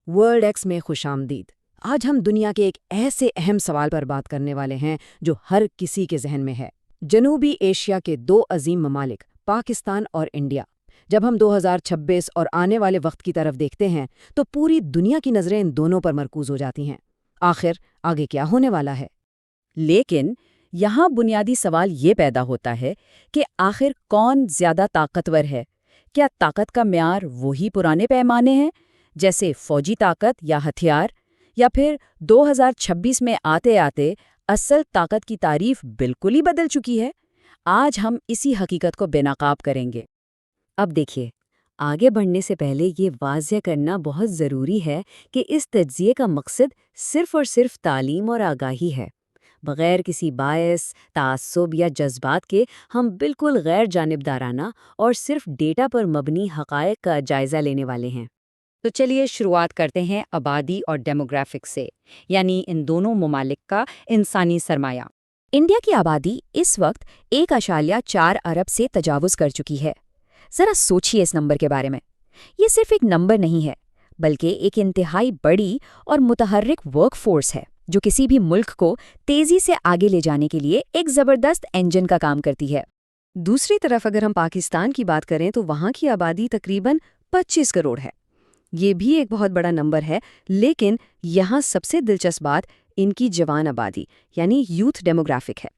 World x میں خوش آمدید۔ آج ہم دنیا کے ایک ایسے اہم سوال پر بات کرنے والے ہیں جو ہر کسی کے ذہن میں ہے۔ جنوبی ایشیا کے دو عظیم ممالک پاکستان اور انڈیا۔ جب ہم 2026 اور آنے والے وقت کی طرف دیکھتے ہیں تو پوری دنیا کی نظریں ان دونوں پر مرکوز ہو جاتی ہیں۔ آخر آگے کیا ہونے والا ہے؟ لیکن یہاں بنیادی سوال یہ پیدا ہوتا ہے کہ آخر کون زیادہ طاقتور ہے؟ کیا طاقت کا معیار وہی پرانے پیمانے ہیں جیسے فوجی طاقت یا ہتھیار، یا پھر 2026 میں آتے آتے اصل طاقت کی تعریف بالکل ہی بدل چکی ہے؟ آج ہم اسی حقیقت کو بے نقاب کریں گے۔ اب دیکھیے، آگے بڑھنے سے پہلے یہ واضح کرنا بہت ضروری ہے کہ اس تجزیے کا مقصد صرف اور صرف تعلیم اور آگاہی ہے۔ بغیر کسی باعث، تعصب یا جذبات کے ہم بالکل غیر جانبدارانہ اور صرف ڈیٹا پر مبنی حقائق کا جائزہ لینے والے ہیں۔ تو چلیے شروعات کرتے ہیں آبادی اور ڈیموگرافک سے، یعنی ان دونوں ممالک کا انسانی سرمایہ۔ انڈیا کی آبادی اس وقت 1.4 ارب سے تجاوز کر چکی ہے۔ ذرا سوچیے اس نمبر کے بارے میں۔ یہ صرف ایک نمبر نہیں ہے، بلکہ ایک انتہائی بڑی اور متحرک ورک فورس ہے جو کسی بھی ملک کو تیزی سے آگے لے جانے کے لیے ایک زبردست انجن کا کام کرتی ہے۔ دوسری طرف اگر ہم پاکستان کی بات کریں تو وہاں کی آبادی تقریباً 25 کروڑ ہے۔ یہ بھی ایک بہت بڑا نمبر ہے، لیکن یہاں سب سے دلچسپ بات ان کی جوان آبادی یعنی یوتھ ڈیموگرافک ہے۔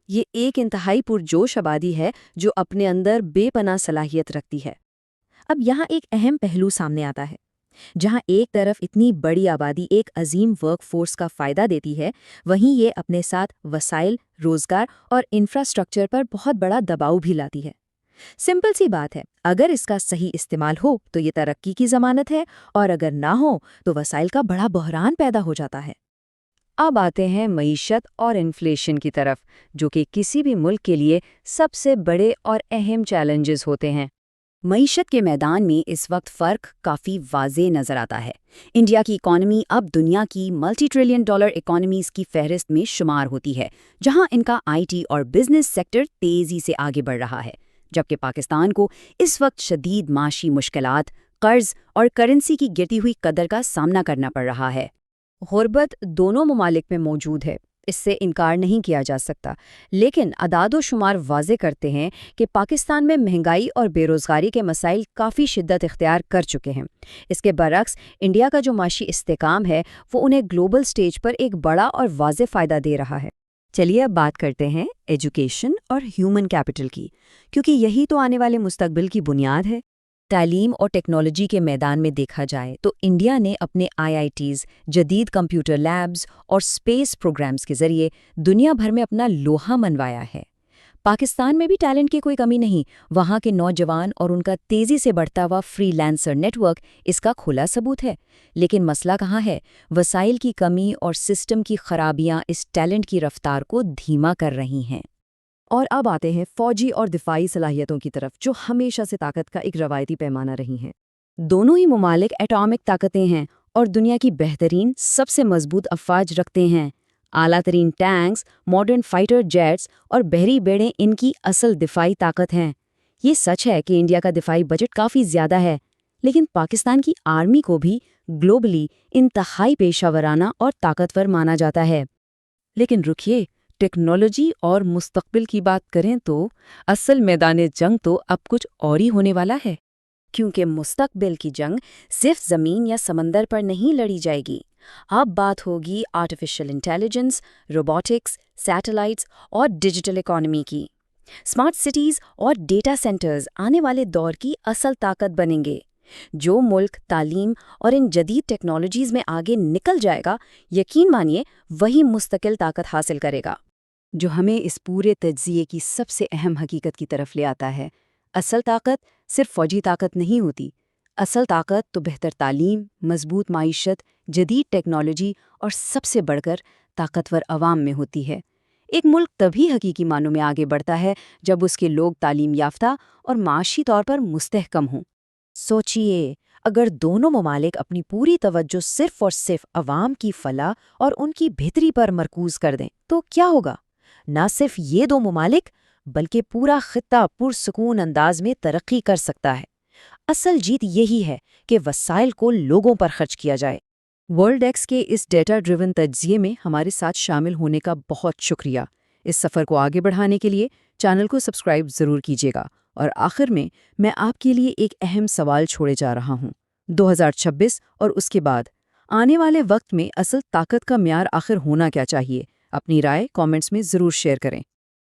یہ ایک انتہائی پرجوش آبادی ہے جو اپنے اندر بے پناہ صلاحیت رکھتی ہے۔ اب یہاں ایک اہم پہلو سامنے آتا ہے۔ جہاں ایک طرف اتنی بڑی آبادی ایک عظیم ورک فورس کا فائدہ دیتی ہے، وہیں یہ اپنے ساتھ وسائل، روزگار اور انفراسٹرکچر پر بہت بڑا دباؤ بھی لاتی ہے۔ سمپل سی بات ہے، اگر اس کا صحیح استعمال ہو تو یہ ترقی کی ضمانت ہے، اور اگر نہ ہو تو وسائل کا بڑا بحران پیدا ہو جاتا ہے۔ اب آتے ہیں معیشت اور انفلیشن کی طرف، جو کہ کسی بھی ملک کے لیے سب سے بڑے اور اہم چیلنجز ہوتے ہیں۔ معیشت کے میدان میں اس وقت فرق کافی واضح نظر آتا ہے۔ انڈیا کی اکانومی اب دنیا کی ملٹی ٹریلین ڈالر اکانومیز کی فہرست میں شمار ہوتی ہے، جہاں ان کا آئی ٹی اور بزنس سیکٹر تیزی سے آگے بڑھ رہا ہے، جبکہ پاکستان کو اس وقت شدید معاشی مشکلات، قرض اور کرنسی کی گرتی ہوئی قدر کا سامنا کرنا پڑ رہا ہے۔ غربت دونوں ممالک میں موجود ہے، اس سے انکار نہیں کیا جا سکتا، لیکن اعداد و شمار واضح کرتے ہیں کہ پاکستان میں مہنگائی اور بے روزگاری کے مسائل کافی شدت اختیار کر چکے ہیں۔ اس کے برعکس انڈیا کا جو معاشی استحکام ہے وہ انہیں گلوبل سٹیج پر ایک بڑا اور واضح فائدہ دے رہا ہے۔ چلیے اب بات کرتے ہیں ایجوکیشن اور ہیومن کیپٹل کی، کیونکہ یہی تو آنے والے مستقبل کی بنیاد ہے۔ تعلیم اور ٹیکنالوجی کے میدان میں دیکھا جائے تو انڈیا نے اپنے IITs، جدید کمپیوٹر لیبز اور اسپیس پروگرامز کے ذریعے دنیا بھر میں اپنا لوہا منوایا ہے۔ پاکستان میں بھی ٹیلنٹ کی کوئی کمی نہیں، وہاں کے نوجوان اور ان کا تیزی سے بڑھتا ہوا فری لانسر نیٹ ورک اس کا کھلا ثبوت ہے۔ لیکن مسئلہ کہاں ہے؟ وسائل کی کمی اور سسٹم کی خرابیاں اس ٹیلنٹ کی رفتار کو دھیما کر رہی ہیں۔ اور اب آتے ہیں فوجی اور دفاعی صلاحیتوں کی طرف، جو ہمیشہ سے طاقت کا ایک روایتی پیمانہ رہی ہیں۔ دونوں ہی ممالک ایٹامک طاقتیں ہیں اور دنیا کی بہترین سب سے مضبوط افواج رکھتے ہیں۔ اعلیٰ ترین ٹینکس، ماڈرن فائٹر جیٹس اور بحری بیڑیں ان کی اصل دفاعی طاقت ہیں۔ یہ سچ ہے کہ انڈیا کا دفاعی بجٹ کافی زیادہ ہے، لیکن پاکستان کی آرمی کو بھی گلوبلی انتہائی پیشہ ورانہ اور طاقتور مانا جاتا ہے۔ لیکن رکیے، ٹیکنالوجی اور مستقبل کی بات کریں تو اصل میدان جنگ تو اب کچھ اور ہی ہونے والا ہے، کیونکہ مستقبل کی جنگ صرف زمین یا سمندر پر نہیں لڑی جائے گی۔ اب بات ہوگی آرٹیفیشل انٹیلیجنس، روبوٹکس، سیٹلائٹس اور ڈیجیٹل اکانومی کی۔ اسمارٹ سٹیز اور ڈیٹا سینٹرز آنے والے دور کی اصل طاقت بنیں گے۔ جو ملک تعلیم اور ان جدید ٹیکنالوجیز میں آگے نکل جائے گا، یقین مانیے وہی مستقل طاقت حاصل کرے گا۔ جو ہمیں اس پورے تجزیے کی سب سے اہم حقیقت کی طرف لے آتا ہے۔ اصل طاقت صرف فوجی طاقت نہیں ہوتی، اصل طاقت تو بہتر تعلیم، مضبوط معیشت، جدید ٹیکنالوجی اور سب سے بڑھ کر طاقتور عوام میں ہوتی ہے۔ ایک ملک تبھی حقیقی معنوں میں آگے بڑھتا ہے جب اس کے لوگ تعلیم یافتہ اور معاشی طور پر مستحکم ہوں۔ سوچئے، اگر دونوں ممالک اپنی پوری توجہ صرف اور صرف عوام کی فلاح اور ان کی بہتری پر مرکوز کر دیں تو کیا ہوگا؟ نہ صرف یہ دو ممالک بلکہ پورا خطہ پرسکون انداز میں ترقی کر سکتا ہے۔ اصل جیت یہی ہے کہ وسائل کو لوگوں پر خرچ کیا جائے۔ ورلڈ ایکس کے اس ڈیٹا ڈریون تجزیے میں ہمارے ساتھ شامل ہونے کا بہت شکریہ۔ اس سفر کو آگے بڑھانے کے لیے چینل کو سبسکرائب ضرور کیجیے گا۔ اور آخر میں آپ کے لیے ایک اہم سوال چھوڑے جا رہا ہوں۔ 2026 اور اس کے بعد آنے والے وقت میں اصل طاقت کا معیار آخر ہونا کیا چاہیے؟ اپنی رائے کامنٹس میں ضرور شیئر کریں۔